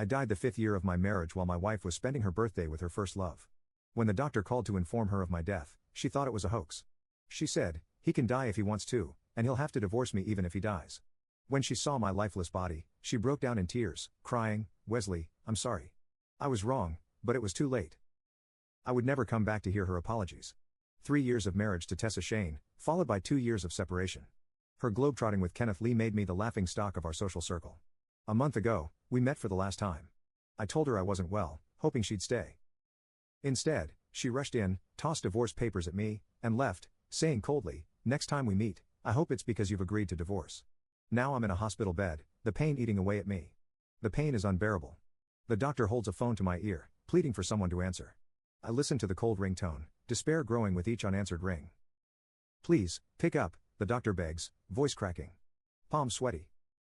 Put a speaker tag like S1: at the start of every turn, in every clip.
S1: I died the 5th year of my marriage while my wife was spending her birthday with her first love. When the doctor called to inform her of my death, she thought it was a hoax. She said, "He can die if he wants to, and he'll have to divorce me even if he dies." When she saw my lifeless body, she broke down in tears, crying, "Wesley, I'm sorry. I was wrong, but it was too late." I would never come back to hear her apologies. 3 years of marriage to Tessa Shane, followed by 2 years of separation. Her globetrotting with Kenneth Lee made me the laughing stock of our social circle. A month ago, we met for the last time. I told her I wasn't well, hoping she'd stay. Instead, she rushed in, tossed divorce papers at me, and left, saying coldly, "Next time we meet, I hope it's because you've agreed to divorce." Now I'm in a hospital bed, the pain eating away at me. The pain is unbearable. The doctor holds a phone to my ear, pleading for someone to answer. I listen to the cold ringtone, despair growing with each unanswered ring. "Please, pick up," the doctor begs, voice cracking. Palms sweaty.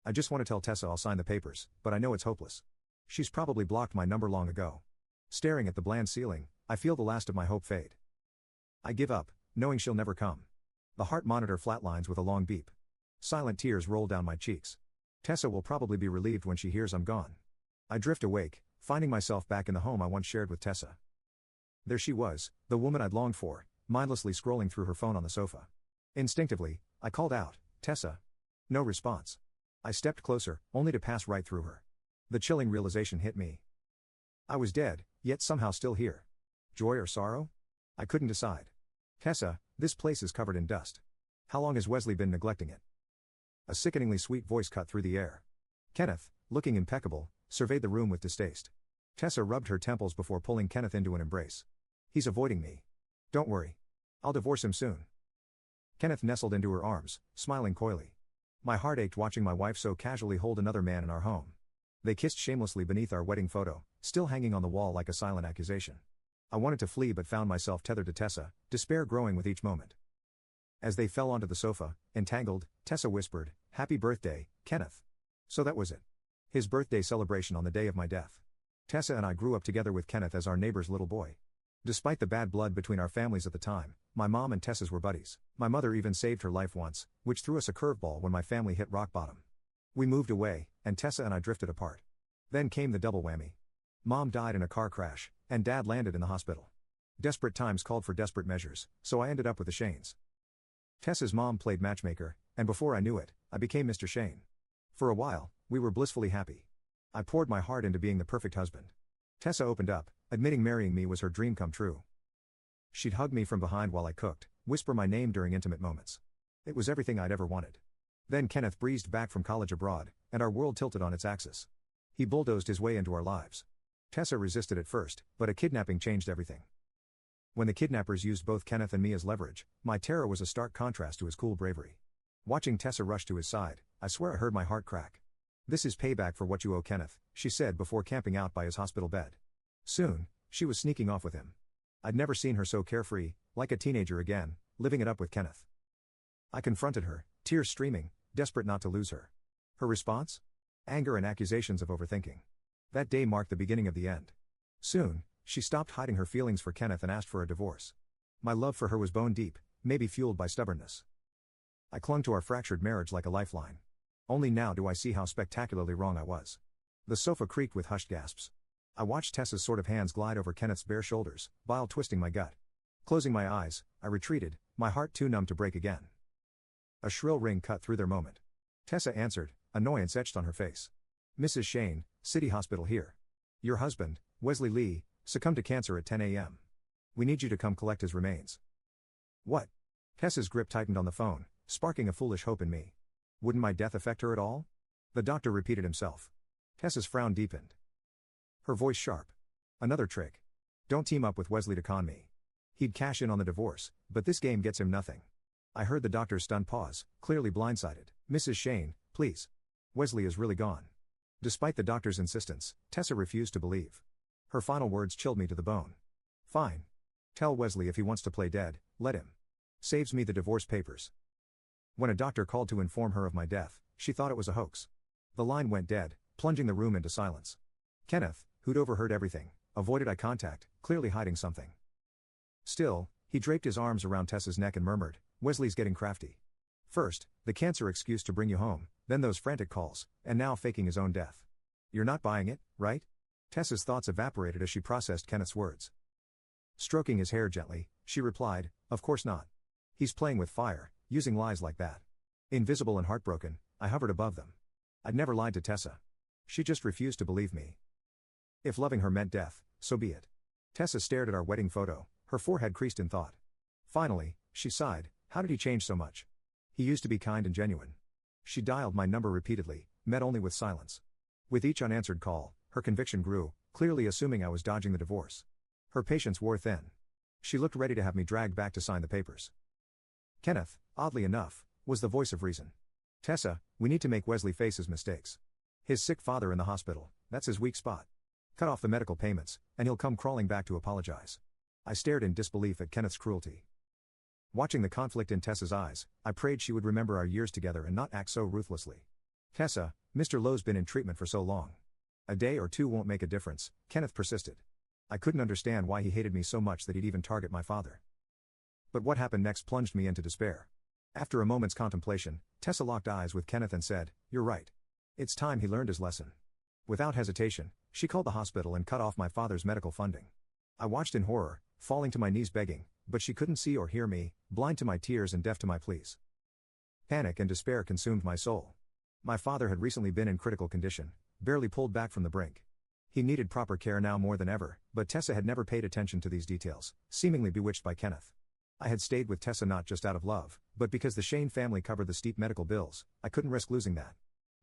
S1: I just want to tell Tessa I'll sign the papers, but I know it's hopeless. She's probably blocked my number long ago. Staring at the bland ceiling, I feel the last of my hope fade. I give up, knowing she'll never come. The heart monitor flatlines with a long beep. Silent tears roll down my cheeks. Tessa will probably be relieved when she hears I'm gone. I drift awake, finding myself back in the home I once shared with Tessa. There she was, the woman I'd longed for, mindlessly scrolling through her phone on the sofa. Instinctively, I called out, "Tessa." No response. I stepped closer, only to pass right through her. The chilling realization hit me. I was dead, yet somehow still here. Joy or sorrow? I couldn't decide. "Tessa, this place is covered in dust. How long has Wesley been neglecting it?" A sickeningly sweet voice cut through the air. Kenneth, looking impeccable, surveyed the room with distaste. Tessa rubbed her temples before pulling Kenneth into an embrace. "He's avoiding me. Don't worry. I'll divorce him soon." Kenneth nestled into her arms, smiling coyly. My heart ached watching my wife so casually hold another man in our home. They kissed shamelessly beneath our wedding photo, still hanging on the wall like a silent accusation. I wanted to flee but found myself tethered to Tessa, despair growing with each moment. As they fell onto the sofa, entangled, Tessa whispered, "Happy birthday, Kenneth." So that was it. His birthday celebration on the day of my death. Tessa and I grew up together with Kenneth as our neighbor's little boy. Despite the bad blood between our families at the time, my mom and Tessa's were buddies. My mother even saved her life once, which threw us a curveball when my family hit rock bottom. We moved away, and Tessa and I drifted apart. Then came the double whammy. Mom died in a car crash, and Dad landed in the hospital. Desperate times called for desperate measures, so I ended up with the Shanes. Tessa's mom played matchmaker, and before I knew it, I became Mr. Shane. For a while, we were blissfully happy. I poured my heart into being the perfect husband. Tessa opened up, admitting marrying me was her dream come true. She'd hug me from behind while I cooked, whisper my name during intimate moments. It was everything I'd ever wanted. Then Kenneth breezed back from college abroad, and our world tilted on its axis. He bulldozed his way into our lives. Tessa resisted at first, but a kidnapping changed everything. When the kidnappers used both Kenneth and me as leverage, my terror was a stark contrast to his cool bravery. Watching Tessa rush to his side, I swear I heard my heart crack. "This is payback for what you owe Kenneth," she said before camping out by his hospital bed. Soon, she was sneaking off with him. I'd never seen her so carefree, like a teenager again, living it up with Kenneth. I confronted her, tears streaming, desperate not to lose her. Her response? Anger and accusations of overthinking. That day marked the beginning of the end. Soon, she stopped hiding her feelings for Kenneth and asked for a divorce. My love for her was bone deep, maybe fueled by stubbornness. I clung to our fractured marriage like a lifeline. Only now do I see how spectacularly wrong I was. The sofa creaked with hushed gasps. I watched Tessa's sort of hands glide over Kenneth's bare shoulders, bile twisting my gut. Closing my eyes, I retreated, my heart too numb to break again. A shrill ring cut through their moment. Tessa answered, annoyance etched on her face. "Mrs. Shane, City Hospital here. Your husband, Wesley Lee, succumbed to cancer at 10 a.m. We need you to come collect his remains." "What?" Tessa's grip tightened on the phone, sparking a foolish hope in me. Wouldn't my death affect her at all? The doctor repeated himself. Tessa's frown deepened. Her voice sharp. "Another trick. Don't team up with Wesley to con me. He'd cash in on the divorce, but this game gets him nothing." I heard the doctor's stunned pause, clearly blindsided. "Mrs. Shane, please. Wesley is really gone." Despite the doctor's insistence, Tessa refused to believe. Her final words chilled me to the bone. "Fine. Tell Wesley if he wants to play dead, let him. Saves me the divorce papers." When a doctor called to inform her of my death, she thought it was a hoax. The line went dead, plunging the room into silence. Kenneth, who'd overheard everything, avoided eye contact, clearly hiding something. Still, he draped his arms around Tessa's neck and murmured, "Wesley's getting crafty. First, the cancer excuse to bring you home, then those frantic calls, and now faking his own death. You're not buying it, right? Tessa's thoughts evaporated as she processed Kenneth's words. Stroking his hair gently, she replied, "Of course not. He's playing with fire, using lies like that." Invisible and heartbroken, I hovered above them. I'd never lied to Tessa. She just refused to believe me. If loving her meant death, so be it. Tessa stared at our wedding photo, her forehead creased in thought. Finally, she sighed, "How did he change so much? He used to be kind and genuine." She dialed my number repeatedly, met only with silence. With each unanswered call, her conviction grew, clearly assuming I was dodging the divorce. Her patience wore thin. She looked ready to have me dragged back to sign the papers. Kenneth, oddly enough, was the voice of reason. "Tessa, we need to make Wesley face his mistakes. His sick father in the hospital, that's his weak spot. Cut off the medical payments, and he'll come crawling back to apologize." I stared in disbelief at Kenneth's cruelty. Watching the conflict in Tessa's eyes, I prayed she would remember our years together and not act so ruthlessly. "Tessa, Mr. Lowe's been in treatment for so long. A day or two won't make a difference," Kenneth persisted. I couldn't understand why he hated me so much that he'd even target my father. But what happened next plunged me into despair. After a moment's contemplation, Tessa locked eyes with Kenneth and said, "You're right. It's time he learned his lesson." Without hesitation, she called the hospital and cut off my father's medical funding. I watched in horror, falling to my knees begging, but she couldn't see or hear me, blind to my tears and deaf to my pleas. Panic and despair consumed my soul. My father had recently been in critical condition, barely pulled back from the brink. He needed proper care now more than ever, but Tessa had never paid attention to these details, seemingly bewitched by Kenneth. I had stayed with Tessa not just out of love, but because the Shane family covered the steep medical bills. I couldn't risk losing that.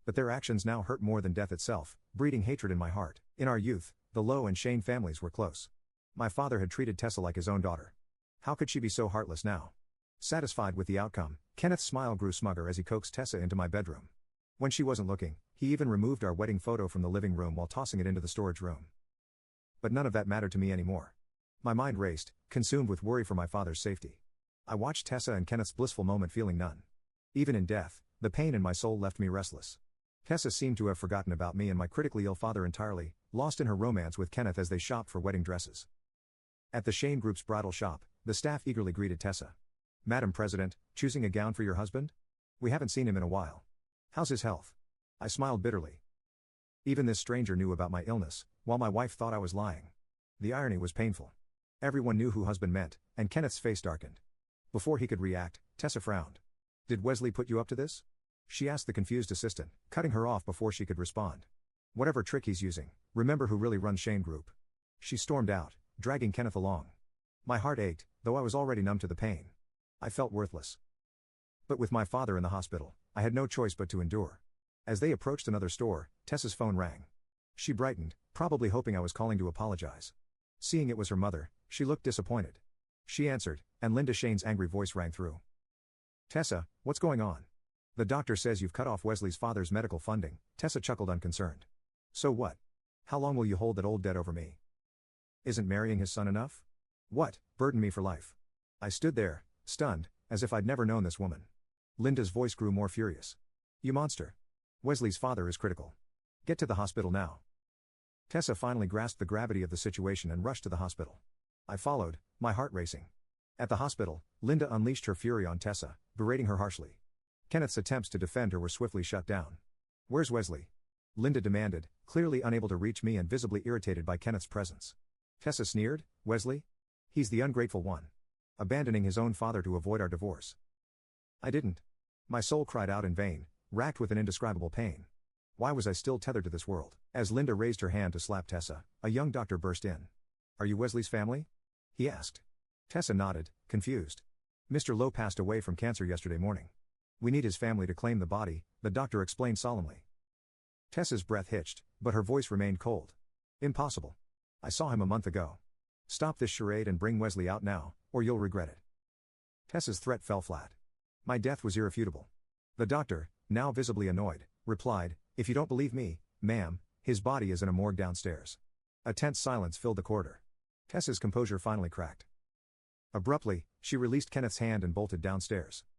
S1: But their actions now hurt more than death itself, breeding hatred in my heart. In our youth, the Lowe and Shane families were close. My father had treated Tessa like his own daughter. How could she be so heartless now? Satisfied with the outcome, Kenneth's smile grew smugger as he coaxed Tessa into my bedroom. When she wasn't looking, he even removed our wedding photo from the living room while tossing it into the storage room. But none of that mattered to me anymore. My mind raced, consumed with worry for my father's safety. I watched Tessa and Kenneth's blissful moment feeling none. Even in death, the pain in my soul left me restless. Tessa seemed to have forgotten about me and my critically ill father entirely, lost in her romance with Kenneth as they shopped for wedding dresses. At the Shane Group's bridal shop, the staff eagerly greeted Tessa. "Madam President, choosing a gown for your husband? We haven't seen him in a while. How's his health?" I smiled bitterly. Even this stranger knew about my illness, while my wife thought I was lying. The irony was painful. Everyone knew who husband meant, and Kenneth's face darkened. Before he could react, Tessa frowned. "Did Wesley put you up to this?" she asked the confused assistant, cutting her off before she could respond. "Whatever trick he's using, remember who really runs Shane Group." She stormed out, dragging Kenneth along. My heart ached, though I was already numb to the pain. I felt worthless. But with my father in the hospital, I had no choice but to endure. As they approached another store, Tessa's phone rang. She brightened, probably hoping I was calling to apologize. Seeing it was her mother, she looked disappointed. She answered, and Linda Shane's angry voice rang through. "Tessa, what's going on?" "The doctor says you've cut off Wesley's father's medical funding," Tessa chuckled unconcerned. "So what? How long will you hold that old debt over me? Isn't marrying his son enough? What, burden me for life?" I stood there, stunned, as if I'd never known this woman. Linda's voice grew more furious. "You monster. Wesley's father is critical. Get to the hospital now." Tessa finally grasped the gravity of the situation and rushed to the hospital. I followed, my heart racing. At the hospital, Linda unleashed her fury on Tessa, berating her harshly. Kenneth's attempts to defend her were swiftly shut down. "Where's Wesley?" Linda demanded, clearly unable to reach me and visibly irritated by Kenneth's presence. Tessa sneered, "Wesley? He's the ungrateful one. Abandoning his own father to avoid our divorce." I didn't. My soul cried out in vain, racked with an indescribable pain. Why was I still tethered to this world? As Linda raised her hand to slap Tessa, a young doctor burst in. "Are you Wesley's family?" he asked. Tessa nodded, confused. "Mr. Lowe passed away from cancer yesterday morning. We need his family to claim the body," the doctor explained solemnly. Tessa's breath hitched, but her voice remained cold. "Impossible. I saw him a month ago. Stop this charade and bring Wesley out now, or you'll regret it." Tessa's threat fell flat. My death was irrefutable. The doctor, now visibly annoyed, replied, "If you don't believe me, ma'am, his body is in a morgue downstairs." A tense silence filled the corridor. Tessa's composure finally cracked. Abruptly, she released Kenneth's hand and bolted downstairs.